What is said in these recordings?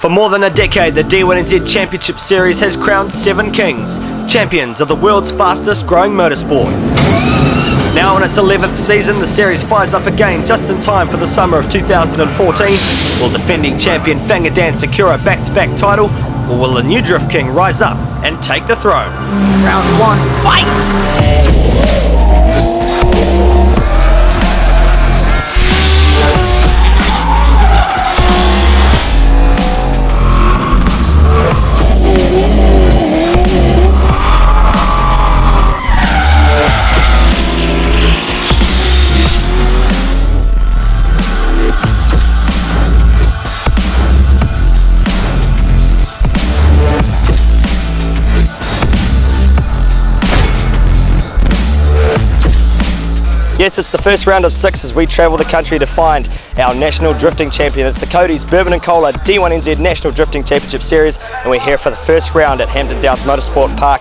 For more than a decade, the D1NZ Championship Series has crowned 7 kings, champions of the world's fastest growing motorsport. Now in its 11th season, the series fires up again just in time for the summer of 2014. Will defending champion Fangadan secure a back-to-back title, or will the new Drift King rise up and take the throne? Round 1, fight! Yes, it's the first round of 6 as we travel the country to find our national drifting champion. It's the Cody's Bourbon and Cola D1NZ National Drifting Championship Series, and we're here for the first round at Hampton Motorsport Park.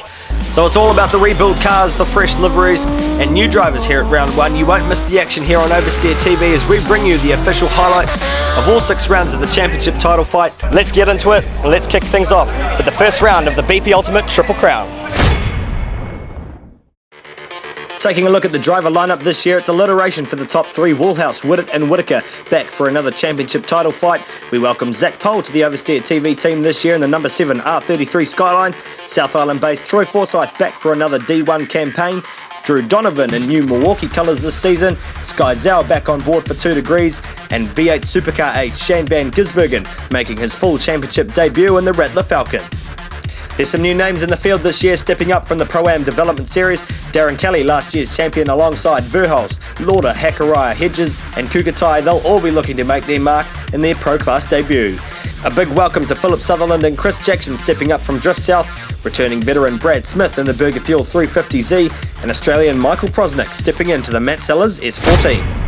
So it's all about the rebuilt cars, the fresh liveries, and new drivers here at round 1. You won't miss the action here on Oversteer TV as we bring you the official highlights of all 6 rounds of the championship title fight. Let's get into it, and let's kick things off with the first round of the BP Ultimate Triple Crown. Taking a look at the driver lineup this year, it's alliteration for the top 3, Woolhouse, Whittet and Whittaker, back for another championship title fight. We welcome Zach Pohl to the Oversteer TV team this year in the number 7 R33 Skyline. South Island-based Troy Forsyth back for another D1 campaign. Drew Donovan in new Milwaukee colours this season. Sky Zhao back on board for 2 Degrees. And V8 Supercar ace Shane van Gisbergen making his full championship debut in the Rattler Falcon. There's some new names in the field this year stepping up from the Pro-Am Development Series. Darren Kelly, last year's champion, alongside Verhulst, Lauder, Hakaraya, Hedges and Kukatai. They'll all be looking to make their mark in their Pro-Class debut. A big welcome to Philip Sutherland and Chris Jackson stepping up from Drift South. Returning veteran Brad Smith in the Burger Fuel 350Z. And Australian Michael Prosnick stepping into the Matt Sellers S14.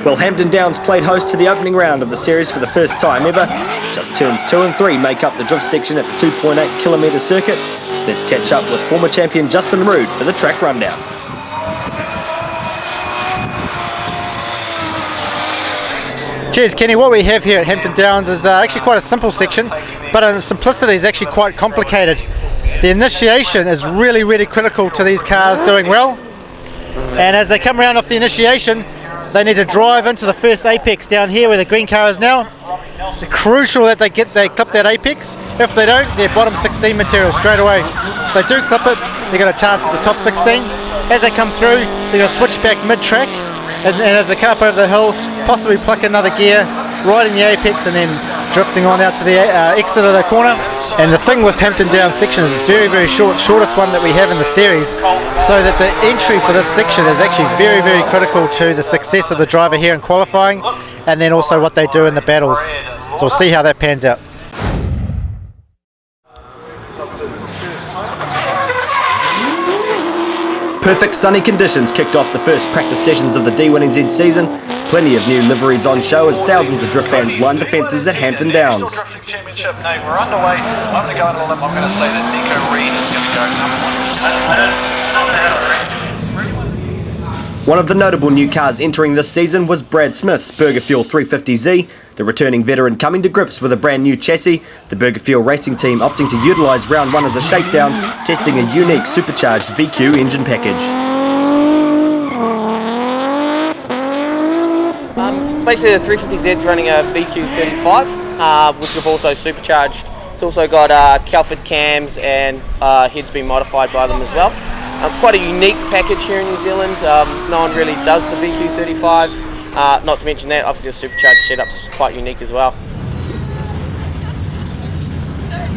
Well, Hampton Downs played host to the opening round of the series for the first time ever. Just turns 2 and 3 make up the drift section at the 2.8 kilometre circuit. Let's catch up with former champion Justin Rood for the track rundown. Cheers, Kenny. What we have here at Hampton Downs is actually quite a simple section, but in simplicity is actually quite complicated. The initiation is really, really critical to these cars doing well. And as they come around off the initiation, they need to drive into the first apex down here where the green car is now. It's crucial that they clip that apex. If they don't, they're bottom 16 material straight away. If they do clip it, they got a chance at the top 16. As they come through, they're going to switch back mid-track, and as they come up over the hill, possibly pluck another gear, right in the apex, and then drifting on out to the exit of the corner. And the thing with Hampton Downs section is it's very, very short, shortest one that we have in the series, so that the entry for this section is actually very, very critical to the success of the driver here in qualifying, and then also what they do in the battles. So we'll see how that pans out. Perfect sunny conditions kicked off the first practice sessions of the D1NZ season. Plenty of new liveries on show as thousands of drift fans line the fences at Hampton Downs. Championship now we're underway. I'm going to go on a limb. I'm going to say that Nico Reed is going to go number 1. One of the notable new cars entering this season was Brad Smith's Burger Fuel 350Z, the returning veteran coming to grips with a brand new chassis. The Burger Fuel racing team opting to utilise round 1 as a shakedown, testing a unique supercharged VQ engine package. Basically the 350Z's running a VQ35, which we've also supercharged. It's also got Calford cams and heads being modified by them as well. Quite a unique package here in New Zealand. No one really does the VQ35. Not to mention that, obviously the supercharged setup's quite unique as well.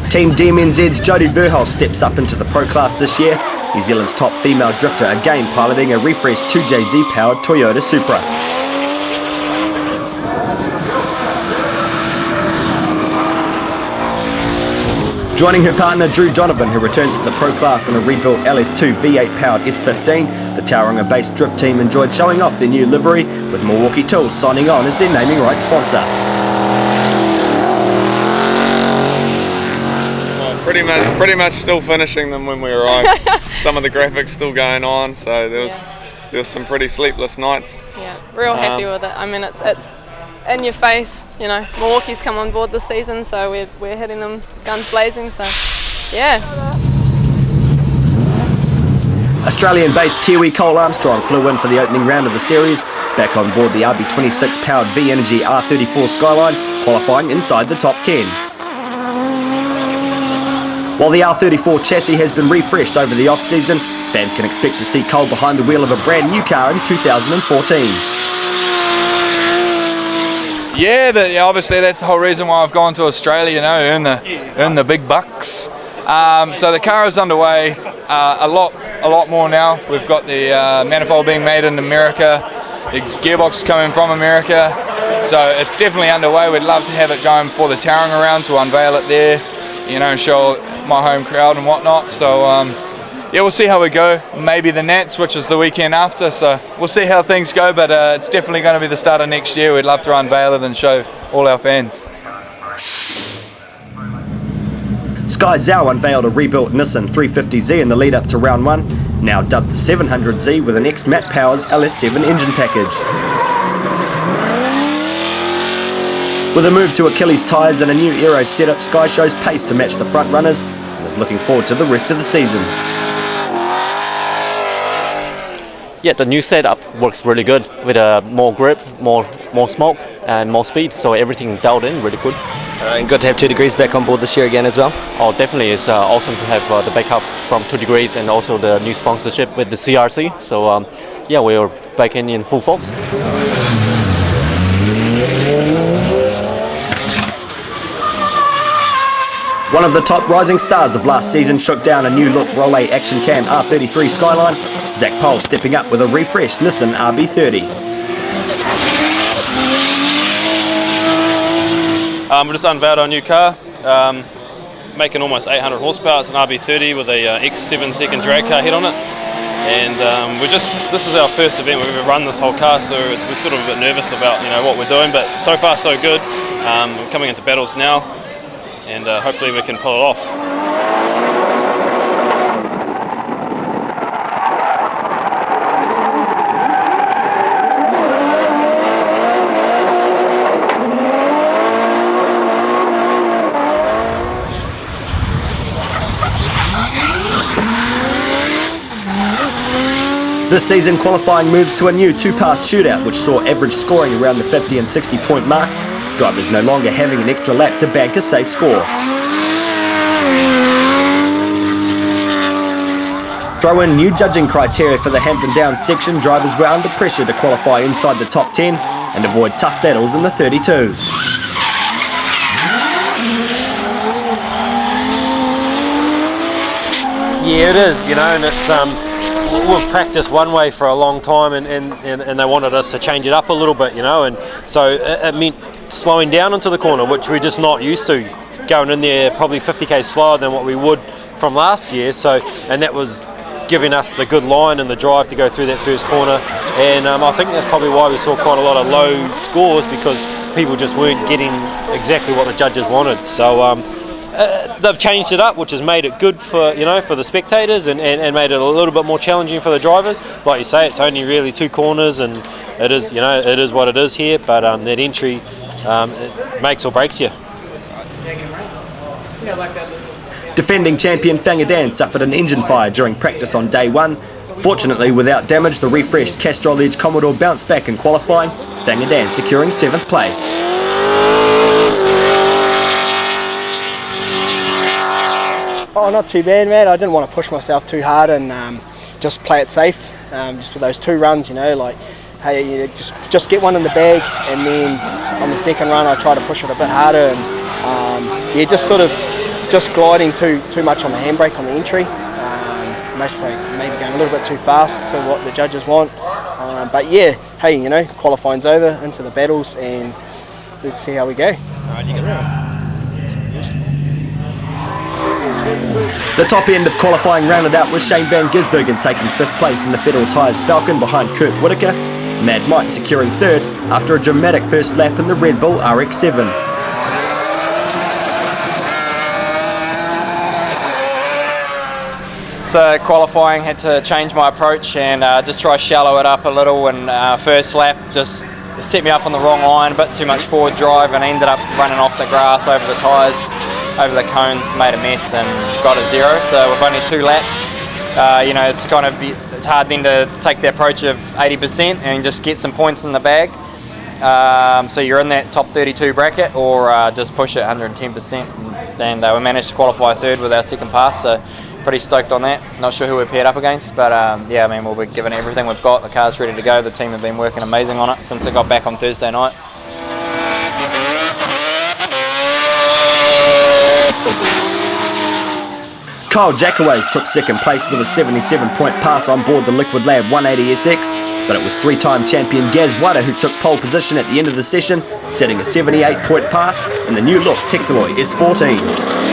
Team D1NZ's Jodie Verhulst steps up into the Pro Class this year. New Zealand's top female drifter again piloting a refreshed 2JZ powered Toyota Supra. Joining her partner Drew Donovan, who returns to the Pro Class in a rebuilt LS2 V8 powered S15, the Tauranga-based drift team enjoyed showing off their new livery, with Milwaukee Tools signing on as their naming rights sponsor. Pretty much still finishing them when we arrived. Some of the graphics still going on, so there was some pretty sleepless nights. Yeah, real happy with it. I mean, it's in your face. You know, Milwaukee's come on board this season, so we're hitting them guns blazing. So, yeah. Australian-based Kiwi Cole Armstrong flew in for the opening round of the series, back on board the RB26 powered V-Energy R34 Skyline, qualifying inside the top 10. While the R34 chassis has been refreshed over the off-season, fans can expect to see Cole behind the wheel of a brand new car in 2014. Yeah, obviously that's the whole reason why I've gone to Australia, you know, earn the big bucks. So the car is underway a lot more now. We've got the manifold being made in America, the gearbox is coming from America, so it's definitely underway. We'd love to have it going for the towering around to unveil it there, you know, show my home crowd and whatnot. So yeah, we'll see how we go. Maybe the Nats, which is the weekend after, so we'll see how things go, but it's definitely going to be the start of next year. We'd love to unveil it and show all our fans. Sky Zhao unveiled a rebuilt Nissan 350Z in the lead up to round 1, now dubbed the 700Z with an ex-Matt Powers LS7 engine package. With a move to Achilles tyres and a new aero setup, Sky shows pace to match the front runners and is looking forward to the rest of the season. Yeah, the new setup works really good with more grip, more smoke and more speed, so everything dialed in really good. And good to have 2 Degrees back on board this year again as well. Oh, definitely, it's awesome to have the backup from 2 Degrees and also the new sponsorship with the CRC. So yeah, we are back in full force. One of the top rising stars of last season shook down a new look Rollet Action Cam R33 Skyline, Zach Pole stepping up with a refreshed Nissan RB30. We just unveiled our new car, making almost 800 horsepower. It's an RB30 with a X7 second drag car head on it. And this is our first event we've ever run this whole car, so we're sort of a bit nervous about what we're doing, but so far so good. We're coming into battles now, and hopefully we can pull it off. This season, qualifying moves to a new 2-pass shootout, which saw average scoring around the 50 and 60 point mark, drivers no longer having an extra lap to bank a safe score. Throw in new judging criteria for the Hampton Downs section, drivers were under pressure to qualify inside the top 10 and avoid tough battles in the 32. Yeah, it is, and it's we've practiced one way for a long time, and they wanted us to change it up a little bit, and so it meant slowing down into the corner, which we're just not used to, going in there probably 50k slower than what we would from last year. So, and that was giving us the good line and the drive to go through that first corner, and I think that's probably why we saw quite a lot of low scores, because people just weren't getting exactly what the judges wanted. So they've changed it up, which has made it good for for the spectators, and made it a little bit more challenging for the drivers. Like you say, it's only really 2 corners, and it is it is what it is here. But that entry it makes or breaks you. Defending champion Whangadan suffered an engine fire during practice on day 1. Fortunately, without damage, the refreshed Castrol Edge Commodore bounced back in qualifying, Whangadan securing 7th place. Oh, not too bad, man. I didn't want to push myself too hard and just play it safe. Just with those 2 runs, like, hey, just get one in the bag, and then on the second run I try to push it a bit harder, and just gliding too much on the handbrake on the entry. Maybe going a little bit too fast to what the judges want. But yeah, hey, qualifying's over, into the battles, and let's see how we go. The top end of qualifying rounded out with Shane Van Gisbergen taking 5th place in the Federal Tyres Falcon behind Kurt Whitaker, Mad Mike securing 3rd after a dramatic first lap in the Red Bull RX-7. So qualifying, had to change my approach and just try to shallow it up a little, and first lap just set me up on the wrong line, a bit too much forward drive, and I ended up running off the grass, over the tyres, over the cones, made a mess and got a 0. So with only 2 laps, you know, it's hard then to take the approach of 80% and just get some points in the bag. So you're in that top 32 bracket, or just push it 110%, and we managed to qualify 3rd with our second pass, so pretty stoked on that. Not sure who we're paired up against, but yeah, I mean, we'll be giving everything we've got. The car's ready to go. The team have been working amazing on it since it got back on Thursday night. Kyle Jackaways took second place with a 77-point pass on board the Liquid Lab 180SX, but it was 3-time champion Gaz Wada who took pole position at the end of the session, setting a 78-point pass in the new look Tectaloy S14.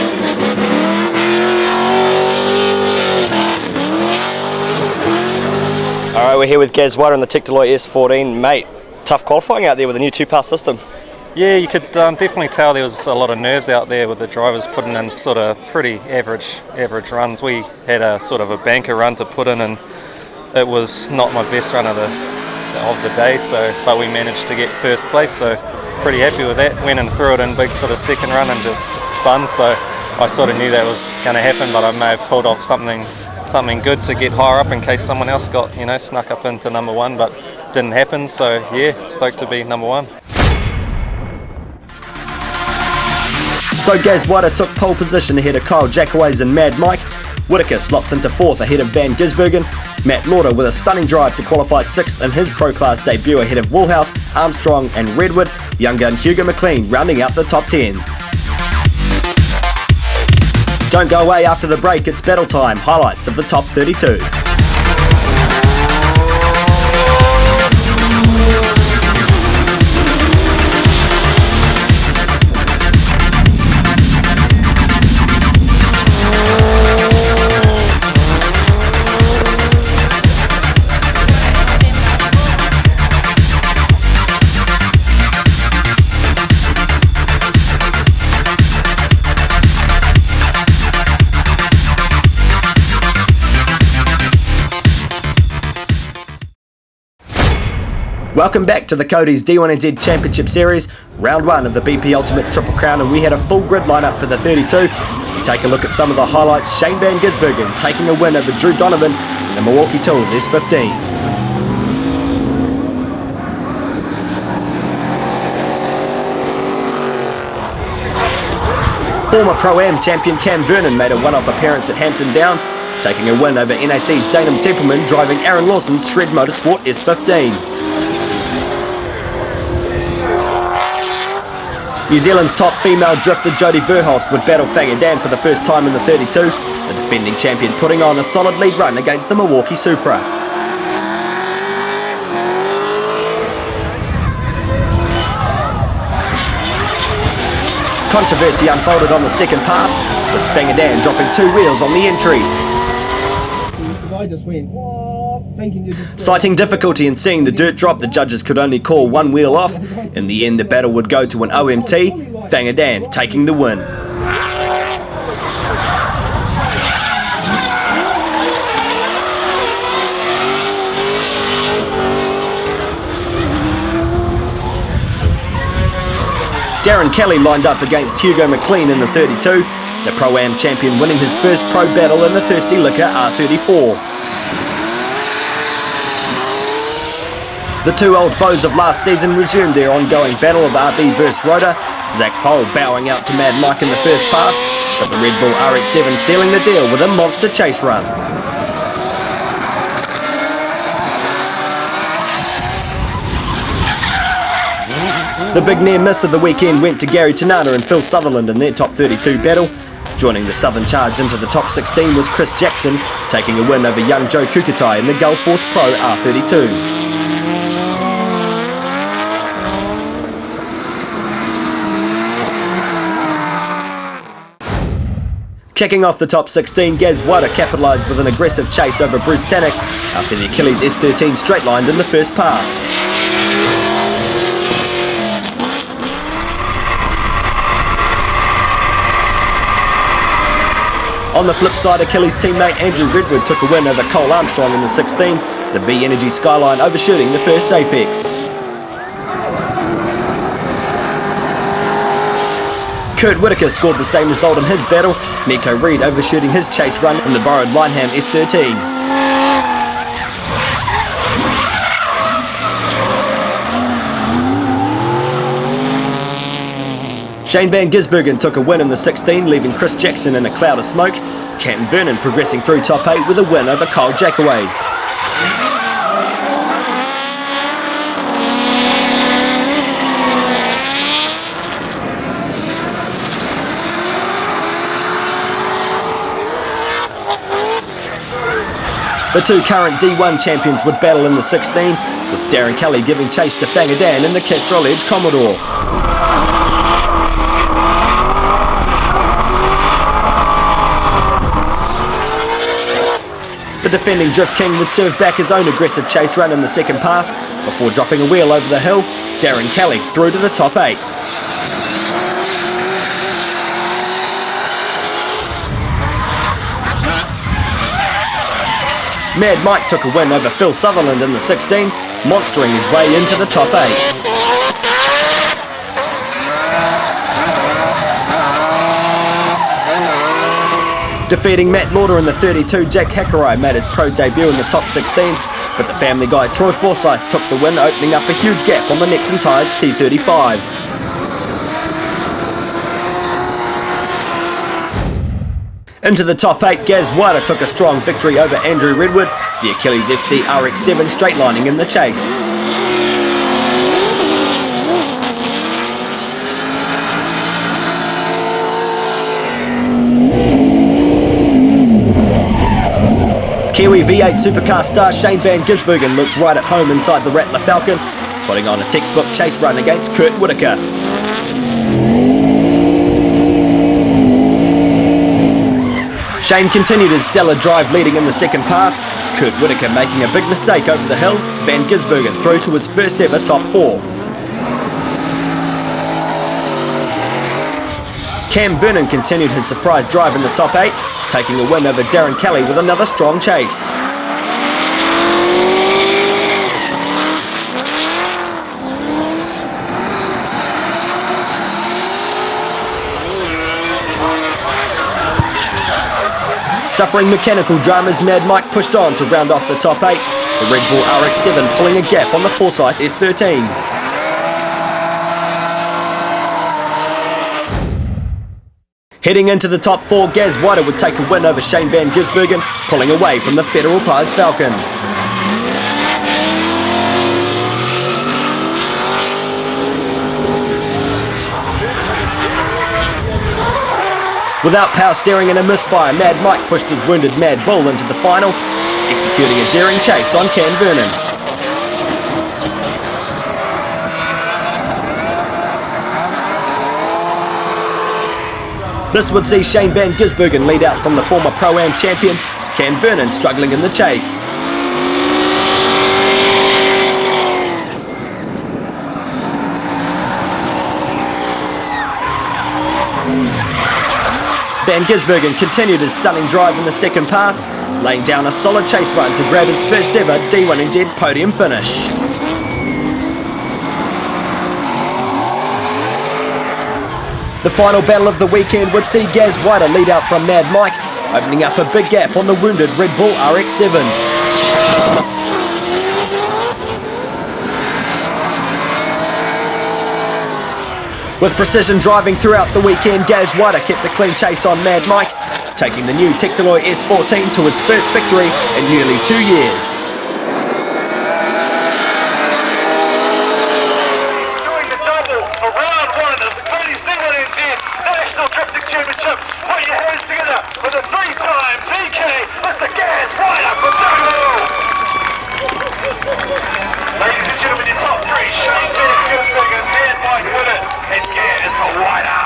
Alright, we're here with Gaz Wada in the Tectaloy S14. Mate, tough qualifying out there with a new 2-pass system. Yeah, you could definitely tell there was a lot of nerves out there with the drivers putting in sort of pretty average runs. We had a sort of a banker run to put in, and it was not my best run of the day. So, but we managed to get first place, so pretty happy with that. Went and threw it in big for the second run and just spun. So I sort of knew that was going to happen, but I may have pulled off something good to get higher up in case someone else got, you know, snuck up into number 1, but didn't happen. So yeah, stoked to be number 1. So Gaz Wada took pole position ahead of Kyle Jackaways and Mad Mike. Whittaker slots into 4th ahead of Van Gisbergen. Matt Lauder with a stunning drive to qualify 6th in his Pro Class debut ahead of Woolhouse, Armstrong and Redwood. Young gun Hugo McLean rounding out the top 10. Don't go away after the break, it's battle time. Highlights of the top 32. Welcome back to the Cody's D1NZ Championship Series, round 1 of the BP Ultimate Triple Crown, and we had a full grid lineup for the 32. As we take a look at some of the highlights, Shane Van Gisbergen taking a win over Drew Donovan in the Milwaukee Tools S15. Former Pro-Am champion Cam Vernon made a one-off appearance at Hampton Downs, taking a win over NAC's Danum Templeman, driving Aaron Lawson's Shred Motorsport S15. New Zealand's top female drifter Jodie Verhulst would battle Fangadan for the first time in the 32, the defending champion putting on a solid lead run against the Milwaukee Supra. Controversy unfolded on the second pass, with Fangadan dropping 2 wheels on the entry. I just went, Citing difficulty in seeing the dirt drop, the judges could only call 1 wheel off. In the end, the battle would go to an OMT, Fangadan taking the win. Darren Kelly lined up against Hugo McLean in the 32, the Pro-Am champion winning his first pro battle in the Thirsty Liquor R34. The 2 old foes of last season resumed their ongoing battle of RB vs Roda, Zach Pole bowing out to Mad Mike in the first pass, but the Red Bull RX-7 sealing the deal with a monster chase run. The big near miss of the weekend went to Gary Tanana and Phil Sutherland in their top 32 battle. Joining the Southern Charge into the top 16 was Chris Jackson, taking a win over young Joe Kukatai in the Gulf Force Pro R32. Kicking off the top 16, Gaz Wada capitalised with an aggressive chase over Bruce Tannock after the Achilles S13 straight-lined in the first pass. On the flip side, Achilles teammate Andrew Redwood took a win over Cole Armstrong in the 16, the V Energy Skyline overshooting the first apex. Kurt Whitaker scored the same result in his battle, Nico Reed overshooting his chase run in the borrowed Lineham S13. Shane Van Gisbergen took a win in the 16, leaving Chris Jackson in a cloud of smoke. Cam Vernon progressing through top 8 with a win over Kyle Jackaways. The two current D1 champions would battle in the 16, with Darren Kelly giving chase to Fangadan in the Castrol Edge Commodore. The defending Drift King would serve back his own aggressive chase run in the second pass before dropping a wheel over the hill. Darren Kelly through to the top 8. Mad Mike took a win over Phil Sutherland in the 16, monstering his way into the top 8. Defeating Matt Lauder in the 32, Jack Hakarai made his pro debut in the top 16, but the family guy Troy Forsyth took the win, opening up a huge gap on the Nexon Tyres C35. Into the top 8, Gaz Whiter took a strong victory over Andrew Redwood, the Achilles FC RX-7 straight-lining in the chase. Kiwi V8 supercar star Shane Van Gisbergen looked right at home inside the Rattler Falcon, putting on a textbook chase run against Kurt Whitaker. Shane continued his stellar drive leading in the second pass, Kurt Whitaker making a big mistake over the hill, Van Gisbergen through to his first ever top 4. Cam Vernon continued his surprise drive in the top 8, taking a win over Darren Kelly with another strong chase. Suffering mechanical dramas, Mad Mike pushed on to round off the top 8, the Red Bull RX-7 pulling a gap on the Forsyth S13. Heading into the top 4, Gaz Whiter would take a win over Shane Van Gisbergen, pulling away from the Federal Tyres Falcon. Without power steering and a misfire, Mad Mike pushed his wounded Mad Bull into the final, executing a daring chase on Cam Vernon. This would see Shane Van Gisbergen lead out from the former Pro-Am champion, Cam Vernon struggling in the chase. Van Gisbergen continued his stunning drive in the second pass, laying down a solid chase run to grab his first ever D1NZ podium finish. The final battle of the weekend would see Gaz Whiter lead out from Mad Mike, opening up a big gap on the wounded Red Bull RX-7. With precision driving throughout the weekend, Gaz Whiter kept a clean chase on Mad Mike, taking the new Tectaloy S14 to his first victory in nearly 2 years. Doing the double for round 1 of the Cody's D1NZ National Drifting Championship. Put your hands together for the 3-time TK, Mr. Gaz Whiter from Oversteer. Ladies and gentlemen, your top 3, Shane Van Gisbergen, Mad Mike with it, and Gaz Whiter.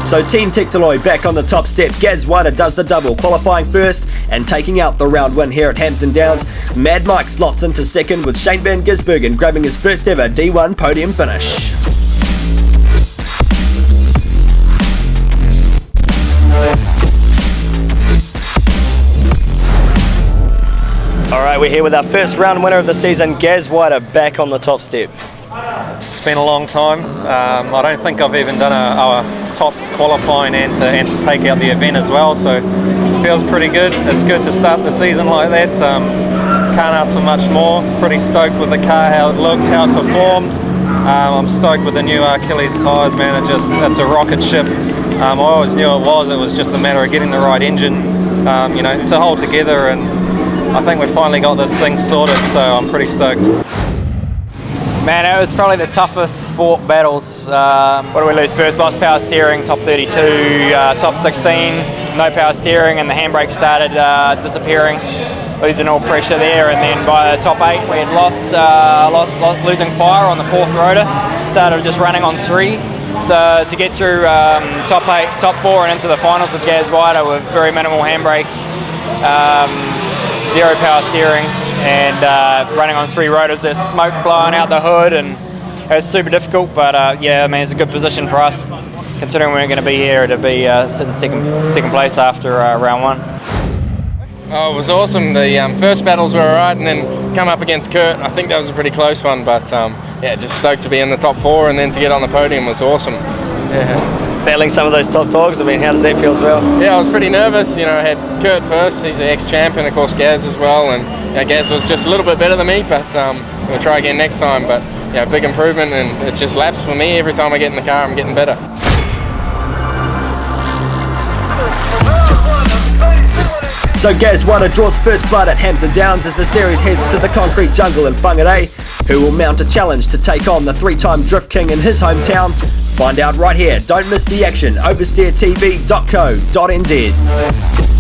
So Team Tectaloy back on the top step. Gaz Whiter does the double, qualifying first and taking out the round win here at Hampton Downs. Mad Mike slots into second with Shane Van Gisbergen grabbing his first ever D1 podium finish. All right, we're here with our first round winner of the season, Gaz Wider, back on the top step. It's been a long time. I don't think I've even done a top qualifying and to take out the event as well, so it feels pretty good. It's good to start the season like that. Can't ask for much more. Pretty stoked with the car, how it looked, how it performed. I'm stoked with the new Achilles tyres, man. It's a rocket ship. I always knew it was just a matter of getting the right engine, to hold together, and I think we've finally got this thing sorted, so I'm pretty stoked. Man, it was probably the toughest fought battles. What did we lose first? Lost power steering, top 32, top 16, no power steering, and the handbrake started disappearing, losing all pressure there. And then by the top 8, we had lost losing fire on the 4th rotor. Started just running on 3. So to get through top 8, top 4, and into the finals with Gaz Wider with very minimal handbrake, 0 power steering, and running on 3 rotors, there's smoke blowing out the hood, and it was super difficult. But yeah, I mean, it's a good position for us, considering we weren't going to be here to be sitting second place after round 1. Oh, it was awesome. The first battles were alright, and then come up against Kurt. I think that was a pretty close one, but yeah, just stoked to be in the top 4, and then to get on the podium was awesome. Yeah. Battling some of those top dogs, I mean, how does that feel as well? Yeah, I was pretty nervous. I had Kurt first, he's the ex-champ, and of course Gaz as well, and Gaz was just a little bit better than me, but we'll try again next time. But yeah, big improvement, and it's just laps for me. Every time I get in the car, I'm getting better. So Gaz Wider draws first blood at Hampton Downs as the series heads to the concrete jungle in Whangarei, who will mount a challenge to take on the 3-time Drift King in his hometown. Find out right here. Don't miss the action. Oversteertv.co.nz.